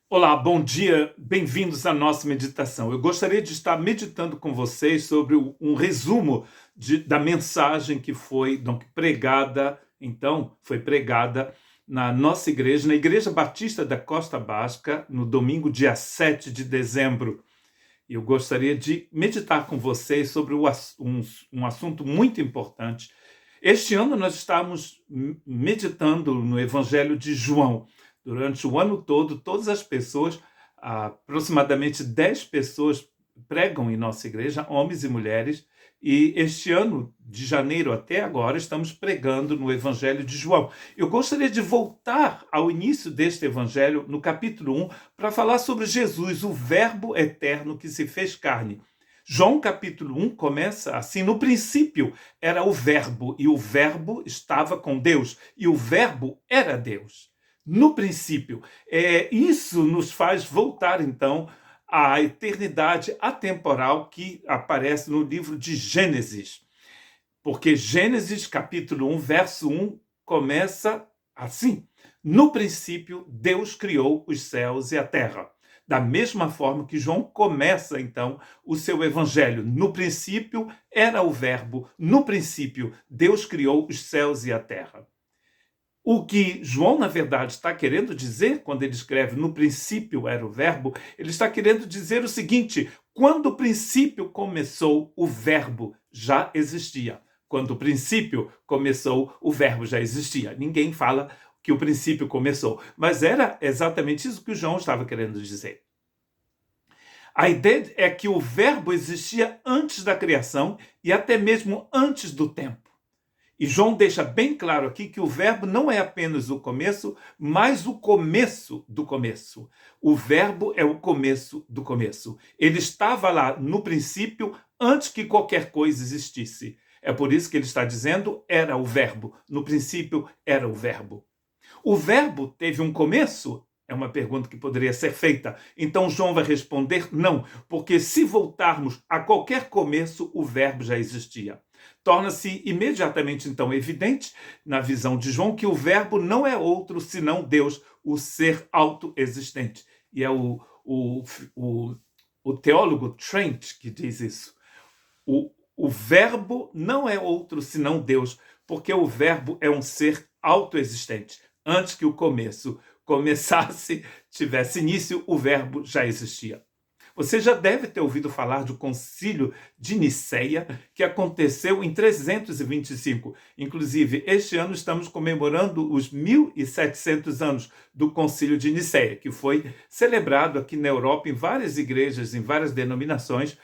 Olá, bom dia, bem-vindos à nossa meditação. Eu gostaria de estar meditando com vocês sobre um resumo da mensagem que foi foi pregada na nossa igreja, na Igreja Batista da Costa Basca, no domingo, dia 7 de dezembro. Eu gostaria de meditar com vocês sobre um assunto muito importante. Este ano nós estamos meditando no Evangelho de João. Durante o ano todo, todas as pessoas, aproximadamente 10 pessoas, pregam em nossa igreja, homens e mulheres, e este ano, de janeiro até agora, estamos pregando no Evangelho de João. Eu gostaria de voltar ao início deste Evangelho, no capítulo 1, para falar sobre Jesus, o Verbo eterno que se fez carne. João capítulo 1 começa assim: no princípio era o Verbo, e o Verbo estava com Deus, e o Verbo era Deus. No princípio. Isso nos faz voltar, então, à eternidade atemporal que aparece no livro de Gênesis. Porque Gênesis capítulo 1, verso 1, começa assim: no princípio, Deus criou os céus e a terra. Da mesma forma que João começa, então, o seu evangelho. No princípio era o Verbo, no princípio, Deus criou os céus e a terra. O que João, na verdade, está querendo dizer, quando ele escreve no princípio era o Verbo, ele está querendo dizer o seguinte: quando o princípio começou, o Verbo já existia. Quando o princípio começou, o Verbo já existia. Ninguém fala que o princípio começou, mas era exatamente isso que o João estava querendo dizer. A ideia é que o Verbo existia antes da criação e até mesmo antes do tempo. E João deixa bem claro aqui que o Verbo não é apenas o começo, mas o começo do começo. O Verbo é o começo do começo. Ele estava lá no princípio, antes que qualquer coisa existisse. É por isso que ele está dizendo: era o Verbo. No princípio era o Verbo. O Verbo teve um começo? É uma pergunta que poderia ser feita. Então João vai responder: não, porque se voltarmos a qualquer começo, o Verbo já existia. Torna-se imediatamente, então, evidente, na visão de João, que o Verbo não é outro senão Deus, o ser autoexistente. E é o teólogo Trent que diz isso. O Verbo não é outro senão Deus, porque o Verbo é um ser autoexistente. Antes que o começo começasse, tivesse início, o Verbo já existia. Você já deve ter ouvido falar do Concílio de Nicéia, que aconteceu em 325. Inclusive, este ano estamos comemorando os 1700 anos do Concílio de Nicéia, que foi celebrado aqui na Europa, em várias igrejas, em várias denominações,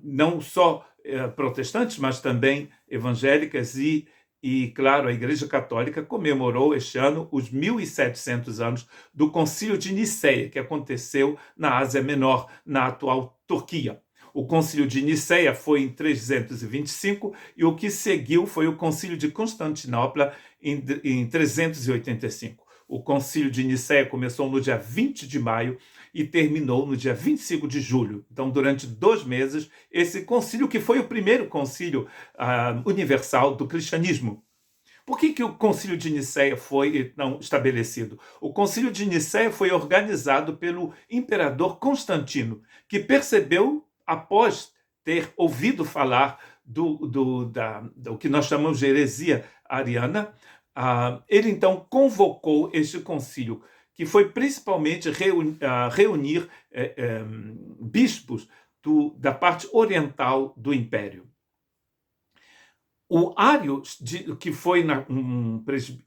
não só protestantes, mas também evangélicas claro, a Igreja Católica comemorou este ano os 1700 anos do Concílio de Nicéia, que aconteceu na Ásia Menor, na atual Turquia. O Concílio de Nicéia foi em 325 e o que seguiu foi o Concílio de Constantinopla em 385. O Concílio de Nicéia começou no dia 20 de maio e terminou no dia 25 de julho. Então, durante 2 meses, esse concílio, que foi o primeiro concílio universal do cristianismo. Por que o Concílio de Nicéia foi estabelecido? O Concílio de Nicéia foi organizado pelo imperador Constantino, que percebeu, após ter ouvido falar do que nós chamamos de heresia ariana, ele então convocou este concílio, que foi principalmente reunir bispos da parte oriental do império. O Ário, que foi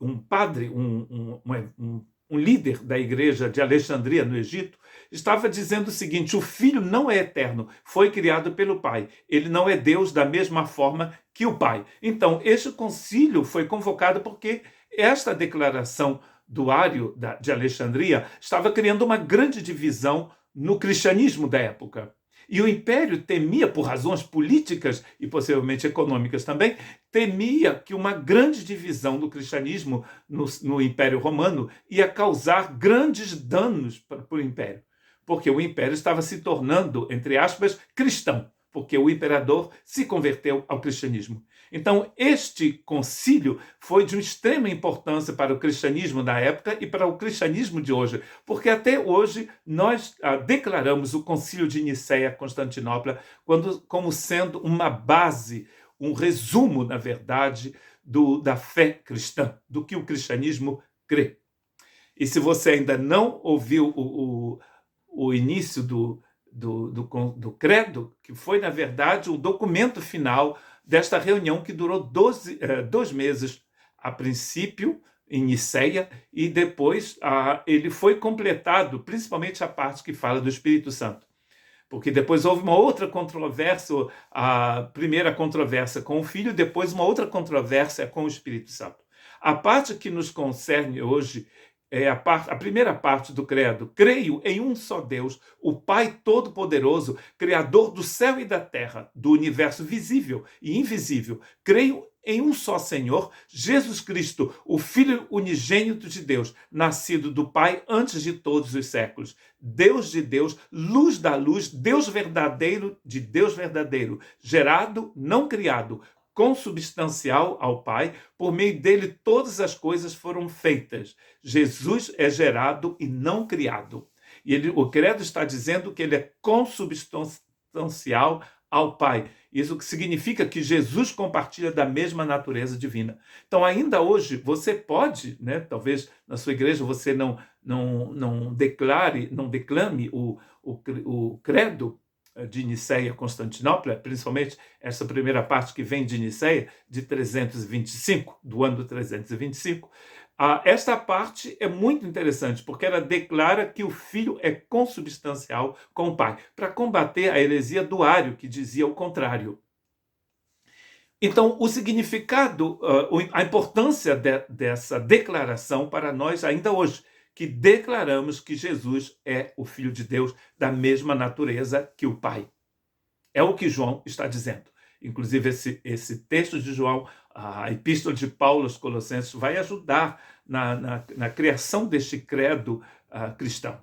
um padre, um líder da igreja de Alexandria, no Egito, estava dizendo o seguinte: o Filho não é eterno, foi criado pelo Pai. Ele não é Deus da mesma forma que o Pai. Então, este concílio foi convocado porque esta declaração do Ário de Alexandria estava criando uma grande divisão no cristianismo da época. E o império temia, por razões políticas e possivelmente econômicas também, temia que uma grande divisão do cristianismo no Império Romano ia causar grandes danos para o império. Porque o império estava se tornando, entre aspas, cristão, porque o imperador se converteu ao cristianismo. Então, este concílio foi de uma extrema importância para o cristianismo da época e para o cristianismo de hoje, porque até hoje nós declaramos o concílio de Nicéia, Constantinopla, como sendo uma base, um resumo, na verdade, da fé cristã, do que o cristianismo crê. E se você ainda não ouviu o início do credo, que foi, na verdade, o documento final desta reunião que durou 2 meses, a princípio, em Nicéia, e depois ele foi completado, principalmente a parte que fala do Espírito Santo. Porque depois houve uma outra controvérsia, a primeira controvérsia com o Filho, depois uma outra controvérsia com o Espírito Santo. A parte que nos concerne hoje é a primeira parte do credo. Creio em um só Deus, o Pai Todo-Poderoso, Criador do céu e da terra, do universo visível e invisível. Creio em um só Senhor, Jesus Cristo, o Filho unigênito de Deus, nascido do Pai antes de todos os séculos. Deus de Deus, luz da luz, Deus verdadeiro de Deus verdadeiro, gerado, não criado, consubstancial ao Pai, por meio dele todas as coisas foram feitas. Jesus é gerado e não criado. E o credo está dizendo que ele é consubstancial ao Pai. Isso que significa que Jesus compartilha da mesma natureza divina. Então, ainda hoje, você pode, né, talvez na sua igreja você não declame o credo de Nicéia, Constantinopla, principalmente essa primeira parte que vem de Nicéia, de 325, do ano 325, esta parte é muito interessante, porque ela declara que o Filho é consubstancial com o Pai, para combater a heresia do Ário, que dizia o contrário. Então, o significado, a importância dessa declaração para nós ainda hoje, que declaramos que Jesus é o Filho de Deus da mesma natureza que o Pai. É o que João está dizendo. Inclusive, esse texto de João, a epístola de Paulo aos Colossenses, vai ajudar na criação deste credo cristão.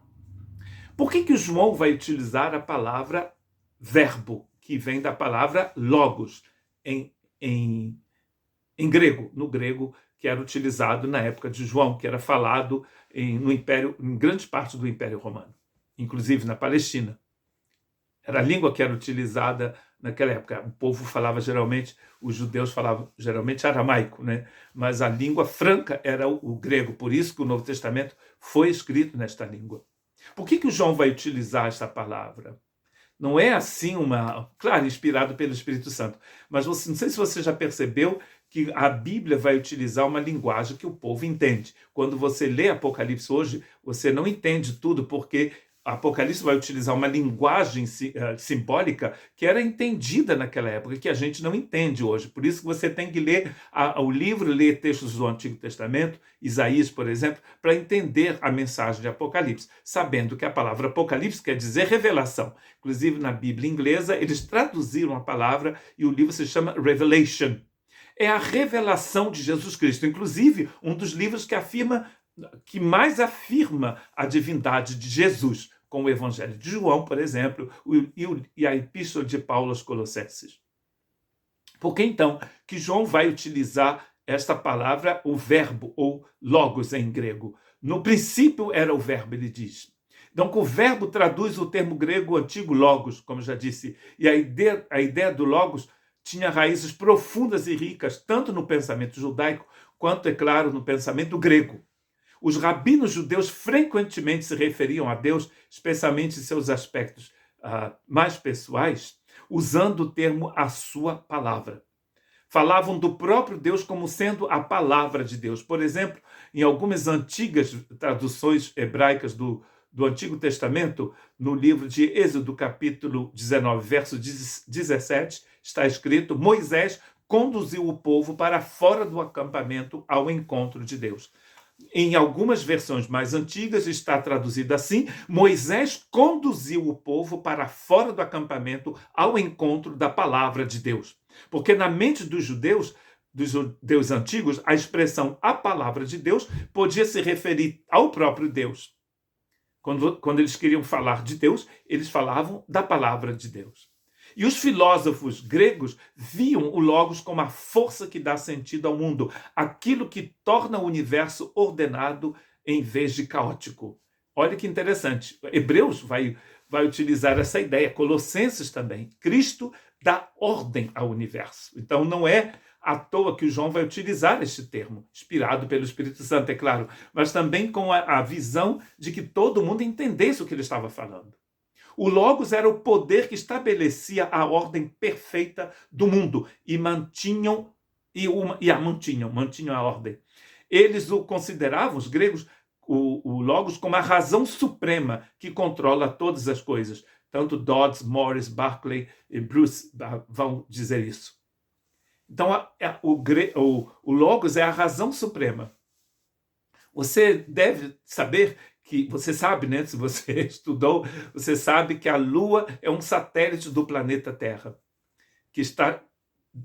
Por que João vai utilizar a palavra verbo, que vem da palavra logos, em grego, no grego, que era utilizado na época de João, que era falado no Império, em grande parte do Império Romano, inclusive na Palestina. Era a língua que era utilizada naquela época. O povo falava geralmente, os judeus falavam geralmente aramaico, né? Mas a língua franca era o grego, por isso que o Novo Testamento foi escrito nesta língua. Por que o João vai utilizar esta palavra? Não é assim claro, inspirado pelo Espírito Santo, mas não sei se você já percebeu que a Bíblia vai utilizar uma linguagem que o povo entende. Quando você lê Apocalipse hoje, você não entende tudo, porque Apocalipse vai utilizar uma linguagem simbólica que era entendida naquela época, que a gente não entende hoje. Por isso que você tem que ler o livro, ler textos do Antigo Testamento, Isaías, por exemplo, para entender a mensagem de Apocalipse, sabendo que a palavra Apocalipse quer dizer revelação. Inclusive, na Bíblia inglesa, eles traduziram a palavra e o livro se chama Revelation. É a revelação de Jesus Cristo. Inclusive, um dos livros que mais afirma a divindade de Jesus, com o Evangelho de João, por exemplo, e a Epístola de Paulo aos Colossenses. Por que, então, que João vai utilizar esta palavra, o verbo, ou logos em grego? No princípio era o verbo, ele diz. Então, o verbo traduz o termo grego antigo logos, como já disse, e a ideia do logos tinha raízes profundas e ricas, tanto no pensamento judaico, quanto, é claro, no pensamento grego. Os rabinos judeus frequentemente se referiam a Deus, especialmente em seus aspectos mais pessoais, usando o termo a sua palavra. Falavam do próprio Deus como sendo a palavra de Deus. Por exemplo, em algumas antigas traduções hebraicas do Antigo Testamento, no livro de Êxodo, capítulo 19, verso 17, está escrito: Moisés conduziu o povo para fora do acampamento ao encontro de Deus. Em algumas versões mais antigas está traduzido assim: Moisés conduziu o povo para fora do acampamento ao encontro da palavra de Deus. Porque na mente dos judeus antigos, a expressão a palavra de Deus podia se referir ao próprio Deus. Quando eles queriam falar de Deus, eles falavam da palavra de Deus. E os filósofos gregos viam o Logos como a força que dá sentido ao mundo, aquilo que torna o universo ordenado em vez de caótico. Olha que interessante. Hebreus vai utilizar essa ideia, Colossenses também. Cristo dá ordem ao universo. Então não é à toa que o João vai utilizar este termo, inspirado pelo Espírito Santo, é claro, mas também com a visão de que todo mundo entendesse o que ele estava falando. O Logos era o poder que estabelecia a ordem perfeita do mundo e mantinham a ordem. Eles o consideravam, os gregos, o Logos como a razão suprema que controla todas as coisas. Tanto Dodds, Morris, Berkeley e Bruce vão dizer isso. Então, o Logos é a razão suprema. Você deve saber que, você sabe, né? Se você estudou, você sabe que a Lua é um satélite do planeta Terra, que está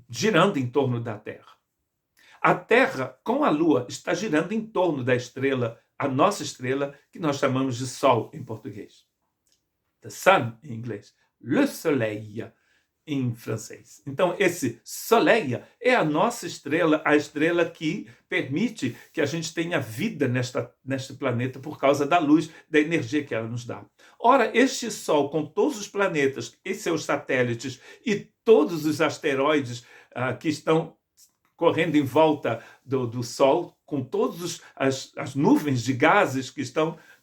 girando em torno da Terra. A Terra, com a Lua, está girando em torno da estrela, a nossa estrela, que nós chamamos de Sol em português. The Sun em inglês. Le Soleil em francês. Então, esse Soleil é a nossa estrela, a estrela que permite que a gente tenha vida neste planeta por causa da luz, da energia que ela nos dá. Ora, este Sol, com todos os planetas e seus satélites e todos os asteroides que estão correndo em volta do Sol, com todas as nuvens de gases que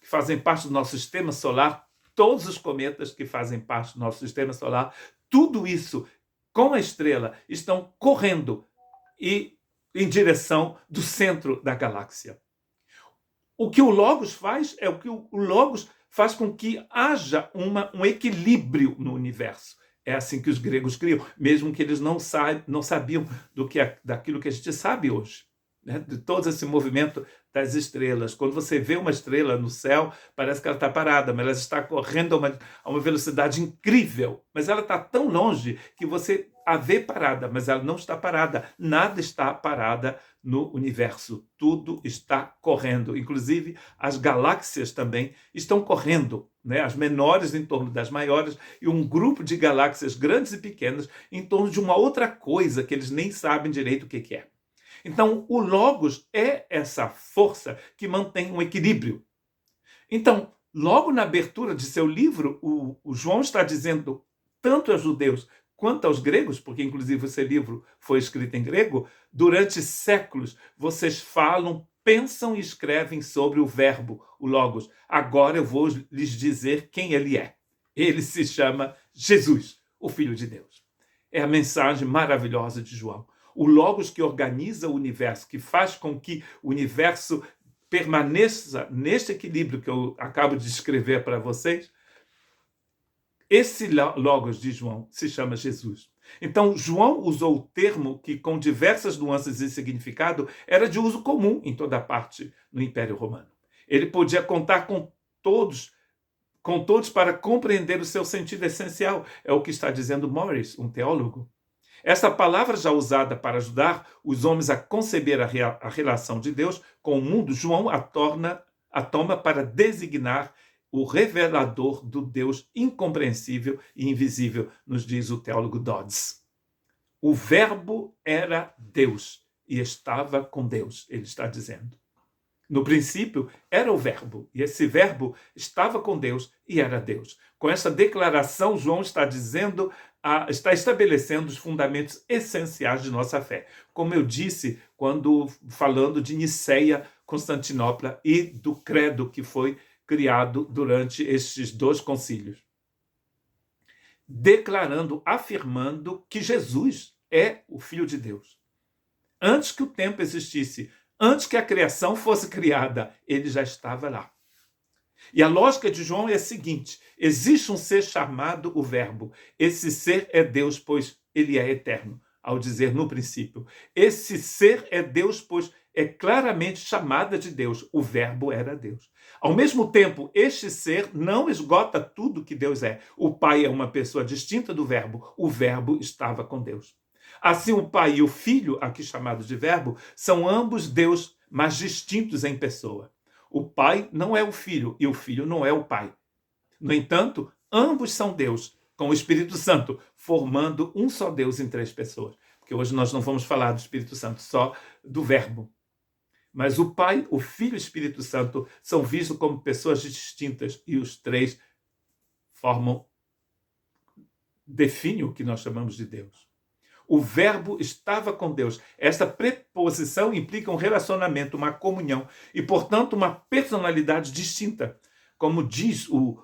fazem parte do nosso sistema solar, todos os cometas que fazem parte do nosso sistema solar, tudo isso, com a estrela, estão correndo em direção do centro da galáxia. O que o Logos faz é o que o Logos faz com que haja um equilíbrio no universo. É assim que os gregos criam, mesmo que eles não sabiam daquilo que a gente sabe hoje, né? De todo esse movimento das estrelas. Quando você vê uma estrela no céu, parece que ela está parada, mas ela está correndo a uma velocidade incrível. Mas ela está tão longe que você a vê parada, mas ela não está parada. Nada está parada no universo. Tudo está correndo. Inclusive, as galáxias também estão correndo, né? As menores em torno das maiores e um grupo de galáxias grandes e pequenas em torno de uma outra coisa que eles nem sabem direito o que é. Então, o Logos é essa força que mantém um equilíbrio. Então, logo na abertura de seu livro, o João está dizendo tanto aos judeus quanto aos gregos, porque inclusive esse livro foi escrito em grego, durante séculos vocês falam, pensam e escrevem sobre o verbo, o Logos. Agora eu vou lhes dizer quem ele é. Ele se chama Jesus, o Filho de Deus. É a mensagem maravilhosa de João. O Logos que organiza o universo, que faz com que o universo permaneça neste equilíbrio que eu acabo de descrever para vocês, esse Logos de João se chama Jesus. Então, João usou o termo que, com diversas nuances e significado, era de uso comum em toda parte no Império Romano. Ele podia contar com todos para compreender o seu sentido essencial. É o que está dizendo Morris, um teólogo. Essa palavra já usada para ajudar os homens a conceber a relação de Deus com o mundo, João a toma para designar o revelador do Deus incompreensível e invisível, nos diz o teólogo Dodds. O verbo era Deus e estava com Deus, ele está dizendo. No princípio era o verbo, e esse verbo estava com Deus e era Deus. Com essa declaração, João está estabelecendo os fundamentos essenciais de nossa fé. Como eu disse, falando de Niceia, Constantinopla e do credo que foi criado durante estes 2 concílios. Afirmando que Jesus é o Filho de Deus. Antes que o tempo existisse, antes que a criação fosse criada, ele já estava lá. E a lógica de João é a seguinte: existe um ser chamado o Verbo. Esse ser é Deus, pois ele é eterno, ao dizer no princípio. Esse ser é Deus, pois é claramente chamada de Deus. O Verbo era Deus. Ao mesmo tempo, este ser não esgota tudo que Deus é. O Pai é uma pessoa distinta do Verbo. O Verbo estava com Deus. Assim, o Pai e o Filho, aqui chamados de Verbo, são ambos Deus, mas distintos em pessoa. O Pai não é o Filho e o Filho não é o Pai. No entanto, ambos são Deus, com o Espírito Santo, formando um só Deus em três pessoas. Porque hoje nós não vamos falar do Espírito Santo, só do Verbo. Mas o Pai, o Filho e o Espírito Santo são vistos como pessoas distintas e os três definem o que nós chamamos de Deus. O Verbo estava com Deus. Esta preposição implica um relacionamento, uma comunhão e, portanto, uma personalidade distinta. Como diz um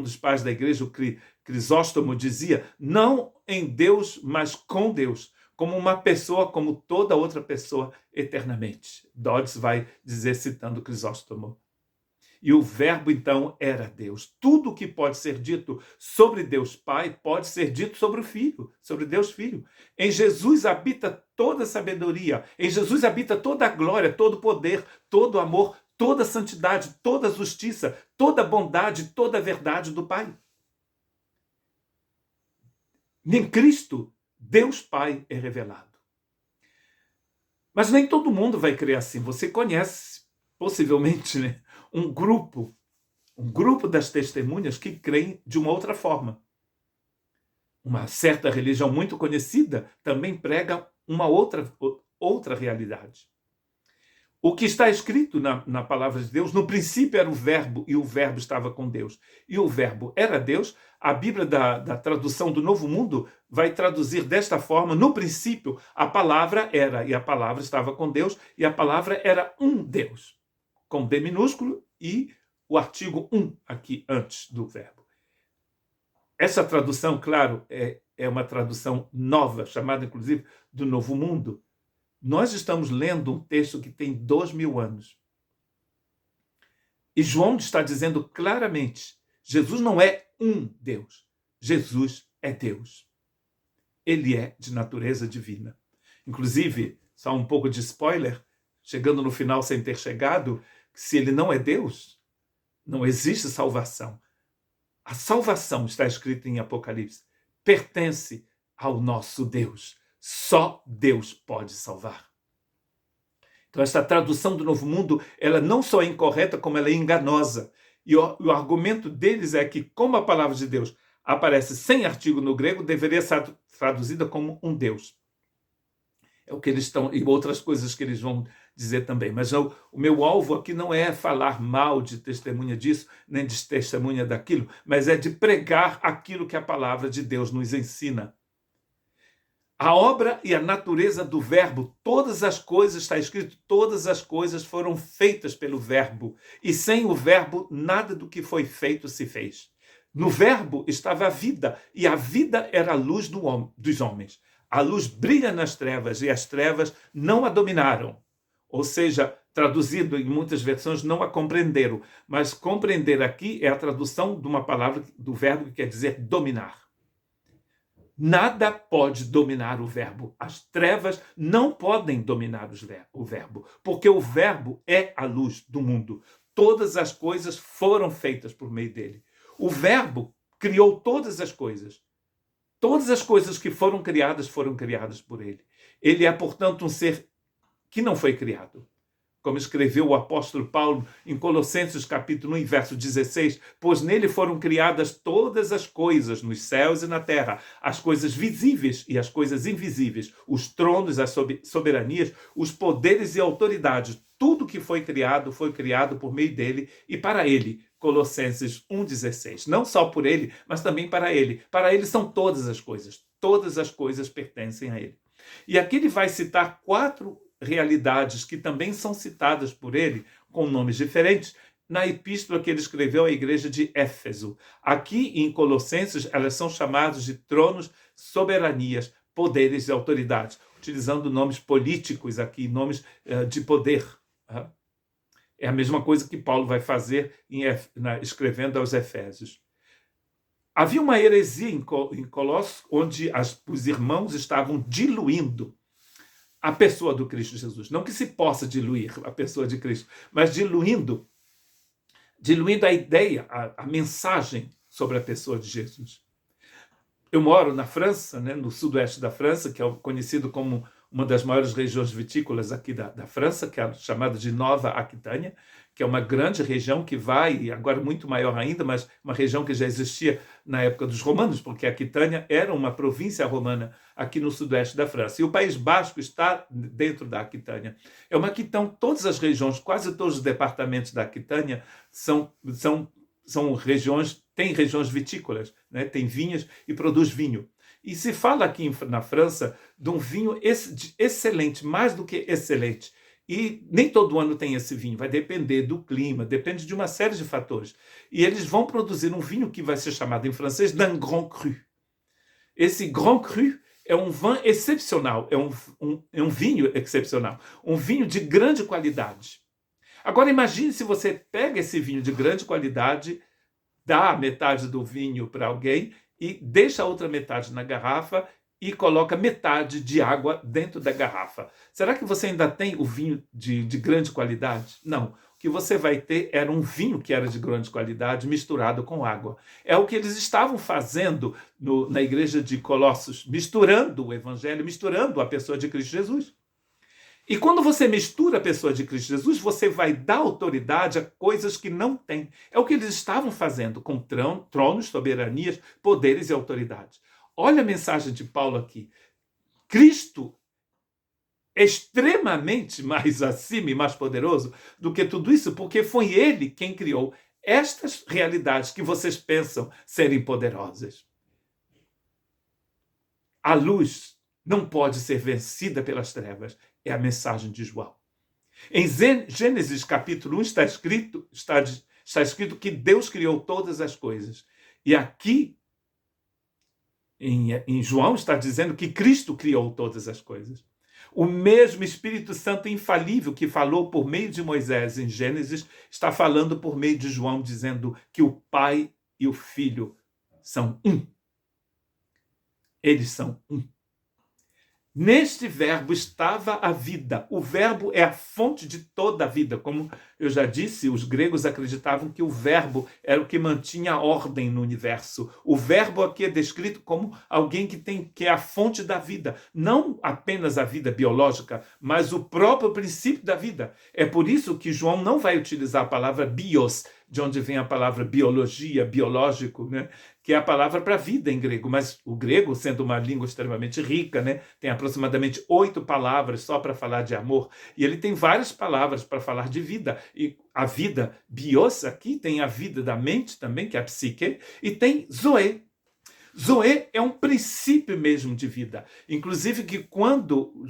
dos pais da igreja, o Crisóstomo, dizia, não em Deus, mas com Deus, como uma pessoa, como toda outra pessoa, eternamente. Dodds vai dizer, citando Crisóstomo. E o Verbo, então, era Deus. Tudo o que pode ser dito sobre Deus Pai pode ser dito sobre o Filho, sobre Deus Filho. Em Jesus habita toda a sabedoria, em Jesus habita toda a glória, todo o poder, todo o amor, toda a santidade, toda a justiça, toda a bondade, toda a verdade do Pai. Em Cristo, Deus Pai é revelado. Mas nem todo mundo vai crer assim. Você conhece, possivelmente, né, um grupo das testemunhas que creem de uma outra forma. Uma certa religião muito conhecida também prega uma outra realidade. O que está escrito na palavra de Deus, no princípio era o Verbo, e o Verbo estava com Deus. E o Verbo era Deus. A Bíblia da tradução do Novo Mundo vai traduzir desta forma, no princípio a palavra era, e a palavra estava com Deus, e a palavra era um Deus, com D minúsculo e o artigo um aqui antes do verbo. Essa tradução, claro, é uma tradução nova, chamada inclusive do Novo Mundo. Nós estamos lendo um texto que tem 2000 anos. E João está dizendo claramente, Jesus não é um Deus, Jesus é Deus. Ele é de natureza divina. Inclusive, só um pouco de spoiler, chegando no final sem ter chegado, se ele não é Deus, não existe salvação. A salvação, está escrito em Apocalipse, pertence ao nosso Deus. Só Deus pode salvar. Então, essa tradução do Novo Mundo, ela não só é incorreta, como ela é enganosa. E o argumento deles é que, como a palavra de Deus aparece sem artigo no grego, deveria ser traduzida como um Deus. É o que eles estão, e outras coisas que eles vão dizer também. Mas o meu alvo aqui não é falar mal de testemunha disso, nem de testemunha daquilo, mas é de pregar aquilo que a palavra de Deus nos ensina. A obra e a natureza do Verbo, todas as coisas, está escrito, todas as coisas foram feitas pelo Verbo, e sem o Verbo, nada do que foi feito se fez. No Verbo estava a vida, e a vida era a luz dos homens. A luz brilha nas trevas, e as trevas não a dominaram. Ou seja, traduzido em muitas versões, não a compreenderam. Mas compreender aqui é a tradução de uma palavra do verbo que quer dizer dominar. Nada pode dominar o verbo. As trevas não podem dominar o verbo, porque o verbo é a luz do mundo. Todas as coisas foram feitas por meio dele. O verbo criou todas as coisas. Todas as coisas que foram criadas por ele. Ele é, portanto, um ser que não foi criado. Como escreveu o apóstolo Paulo em Colossenses capítulo 1, verso 16, pois nele foram criadas todas as coisas nos céus e na terra, as coisas visíveis e as coisas invisíveis, os tronos, as soberanias, os poderes e autoridades. Tudo que foi criado por meio dele e para ele. Colossenses 1,16. Não só por ele, mas também para ele. Para ele são todas as coisas. Todas as coisas pertencem a ele. E aqui ele vai citar 4 realidades que também são citadas por ele, com nomes diferentes, na epístola que ele escreveu à igreja de Éfeso. Aqui em Colossenses, elas são chamadas de tronos, soberanias, poderes e autoridades, utilizando nomes políticos aqui, nomes de poder. É a mesma coisa que Paulo vai fazer escrevendo aos Efésios. Havia uma heresia em Colossos, onde os irmãos estavam diluindo a pessoa do Cristo Jesus. Não que se possa diluir a pessoa de Cristo, mas diluindo a ideia, a mensagem sobre a pessoa de Jesus. Eu moro na França, no sudoeste da França, que é conhecido como uma das maiores regiões vitícolas aqui da França, que é chamada de Nova Aquitânia, que é uma grande região que vai, agora muito maior ainda, mas uma região que já existia na época dos romanos, porque a Aquitânia era uma província romana aqui no sudoeste da França. E o País Basco está dentro da Aquitânia. É uma Aquitânia, todas as regiões, quase todos os departamentos da Aquitânia são regiões, tem regiões vitícolas, né? Tem vinhas e produz vinho. E se fala aqui na França de um vinho excelente, mais do que excelente. E nem todo ano tem esse vinho, vai depender do clima, depende de uma série de fatores. E eles vão produzir um vinho que vai ser chamado em francês d'un grand cru. Esse grand cru é um vin excepcional, é um vinho excepcional, um vinho de grande qualidade. Agora imagine se você pega esse vinho de grande qualidade, dá metade do vinho para alguém e deixa a outra metade na garrafa e coloca metade de água dentro da garrafa. Será que você ainda tem o vinho de grande qualidade? Não. O que você vai ter era um vinho que era de grande qualidade misturado com água. É o que eles estavam fazendo na igreja de Colossos, misturando o evangelho, misturando a pessoa de Cristo Jesus. E quando você mistura a pessoa de Cristo Jesus, você vai dar autoridade a coisas que não tem. É o que eles estavam fazendo com tronos, soberanias, poderes e autoridades. Olha a mensagem de Paulo aqui. Cristo é extremamente mais acima e mais poderoso do que tudo isso, porque foi ele quem criou estas realidades que vocês pensam serem poderosas. A luz não pode ser vencida pelas trevas. É a mensagem de João. Em Gênesis capítulo 1 está escrito que Deus criou todas as coisas. E aqui, em João, está dizendo que Cristo criou todas as coisas. O mesmo Espírito Santo infalível que falou por meio de Moisés em Gênesis, está falando por meio de João, dizendo que o Pai e o Filho são um. Eles são um. Neste verbo estava a vida. O verbo é a fonte de toda a vida. Como eu já disse, os gregos acreditavam que o verbo era o que mantinha a ordem no universo. O verbo aqui é descrito como alguém que é a fonte da vida. Não apenas a vida biológica, mas o próprio princípio da vida. É por isso que João não vai utilizar a palavra bios, de onde vem a palavra biologia, biológico, né? Que é a palavra para vida em grego, mas o grego, sendo uma língua extremamente rica, né, tem aproximadamente 8 palavras só para falar de amor, e ele tem várias palavras para falar de vida, e a vida, bios, aqui tem a vida da mente também, que é a psique, e tem zoe. Zoe é um princípio mesmo de vida. Inclusive que quando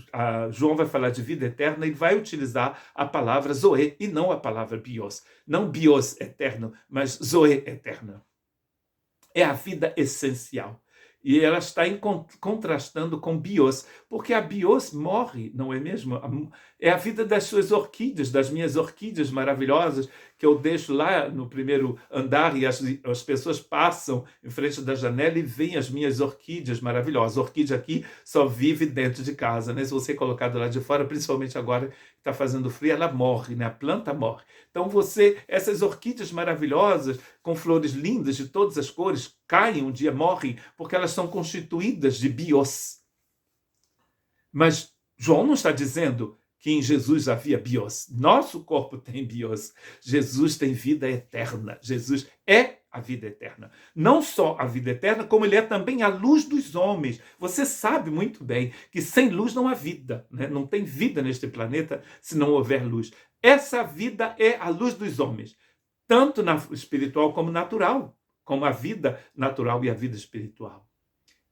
João vai falar de vida eterna, ele vai utilizar a palavra zoe e não a palavra bios. Não bios eterno, mas zoe eterna. É a vida essencial. E ela está contrastando com bios, porque a bios morre, não é mesmo? É a vida das suas orquídeas, das minhas orquídeas maravilhosas, que eu deixo lá no primeiro andar e as pessoas passam em frente da janela e veem as minhas orquídeas maravilhosas. A orquídea aqui só vive dentro de casa, né? Se você colocar do lado de fora, principalmente agora que está fazendo frio, ela morre, né? A planta morre. Então essas orquídeas maravilhosas, com flores lindas de todas as cores, caem um dia, morrem, porque elas são constituídas de bios. Mas João não está dizendo que em Jesus havia bios. Nosso corpo tem bios. Jesus tem vida eterna. Jesus é a vida eterna. Não só a vida eterna, como ele é também a luz dos homens. Você sabe muito bem que sem luz não há vida, né? Não tem vida neste planeta se não houver luz. Essa vida é a luz dos homens, tanto na espiritual como natural, como a vida natural e a vida espiritual.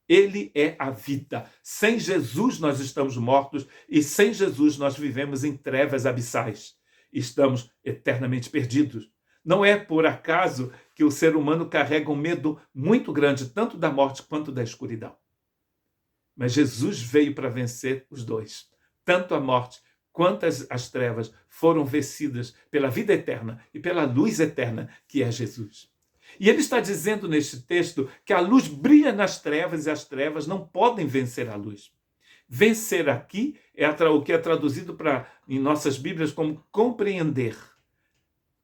Ele é a vida. Sem Jesus nós estamos mortos e sem Jesus nós vivemos em trevas abissais. Estamos eternamente perdidos. Não é por acaso que o ser humano carrega um medo muito grande, tanto da morte quanto da escuridão. Mas Jesus veio para vencer os dois. Tanto a morte quanto as trevas foram vencidas pela vida eterna e pela luz eterna que é Jesus. E ele está dizendo neste texto que a luz brilha nas trevas e as trevas não podem vencer a luz. Vencer aqui é o que é traduzido em nossas Bíblias como compreender.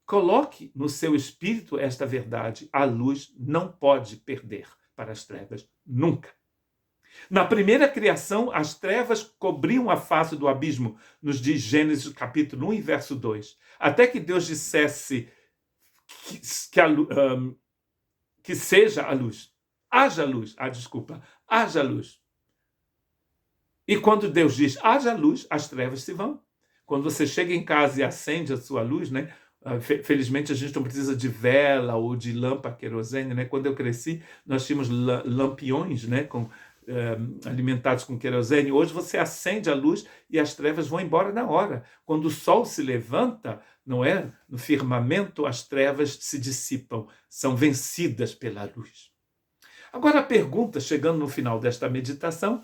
Coloque no seu espírito esta verdade. A luz não pode perder para as trevas, nunca. Na primeira criação, as trevas cobriam a face do abismo, nos diz Gênesis capítulo 1 e verso 2. Até que Deus dissesse que seja a luz. Haja luz. Haja luz. E quando Deus diz haja luz, as trevas se vão. Quando você chega em casa e acende a sua luz, né? Felizmente a gente não precisa de vela ou de lâmpada querosene, né? Quando eu cresci, nós tínhamos lampiões, né? Alimentados com querosene. Hoje você acende a luz e as trevas vão embora na hora. Quando o sol se levanta, não é? No firmamento, as trevas se dissipam, são vencidas pela luz. Agora a pergunta, chegando no final desta meditação,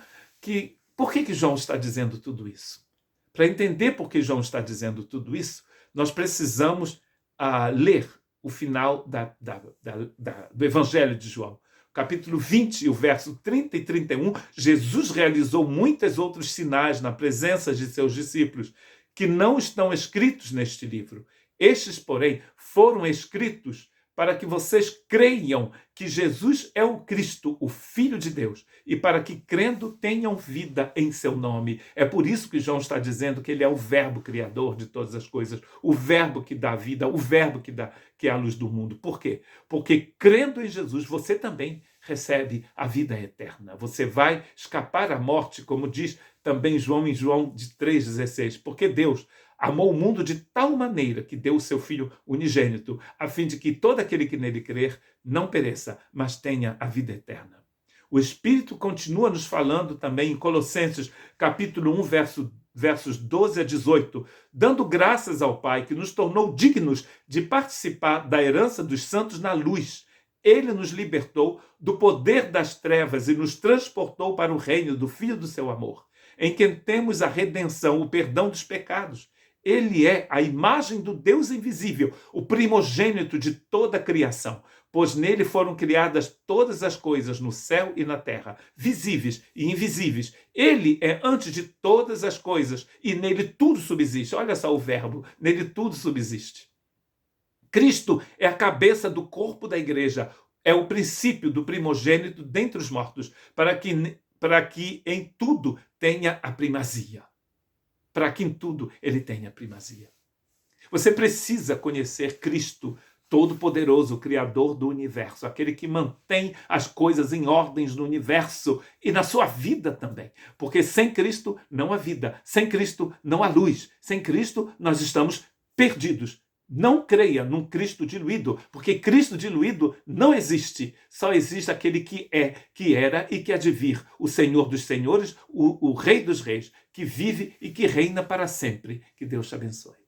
por que João está dizendo tudo isso? Para entender por que João está dizendo tudo isso, nós precisamos ler o final do Evangelho de João. Capítulo 20, o verso 30 e 31, Jesus realizou muitos outros sinais na presença de seus discípulos, que não estão escritos neste livro. Estes, porém, foram escritos para que vocês creiam que Jesus é o Cristo, o Filho de Deus, e para que, crendo, tenham vida em seu nome. É por isso que João está dizendo que ele é o verbo criador de todas as coisas, o verbo que dá vida, o verbo que é a luz do mundo. Por quê? Porque, crendo em Jesus, você também recebe a vida eterna. Você vai escapar à morte, como diz também João em João 3,16. Porque Deus amou o mundo de tal maneira que deu o seu Filho unigênito, a fim de que todo aquele que nele crer não pereça, mas tenha a vida eterna. O Espírito continua nos falando também em Colossenses, capítulo 1, versos 12 a 18, dando graças ao Pai que nos tornou dignos de participar da herança dos santos na luz. Ele nos libertou do poder das trevas e nos transportou para o reino do Filho do seu amor, em quem temos a redenção, o perdão dos pecados. Ele é a imagem do Deus invisível, o primogênito de toda a criação, pois nele foram criadas todas as coisas no céu e na terra, visíveis e invisíveis. Ele é antes de todas as coisas e nele tudo subsiste. Olha só o verbo, nele tudo subsiste. Cristo é a cabeça do corpo da igreja, é o princípio do primogênito dentre os mortos, para que em tudo tenha a primazia. Para que em tudo ele tenha primazia. Você precisa conhecer Cristo, Todo-Poderoso, Criador do universo, aquele que mantém as coisas em ordens no universo e na sua vida também. Porque sem Cristo não há vida, sem Cristo não há luz, sem Cristo nós estamos perdidos. Não creia num Cristo diluído, porque Cristo diluído não existe. Só existe aquele que é, que era e que há de vir, o Senhor dos senhores, o Rei dos reis, que vive e que reina para sempre. Que Deus te abençoe.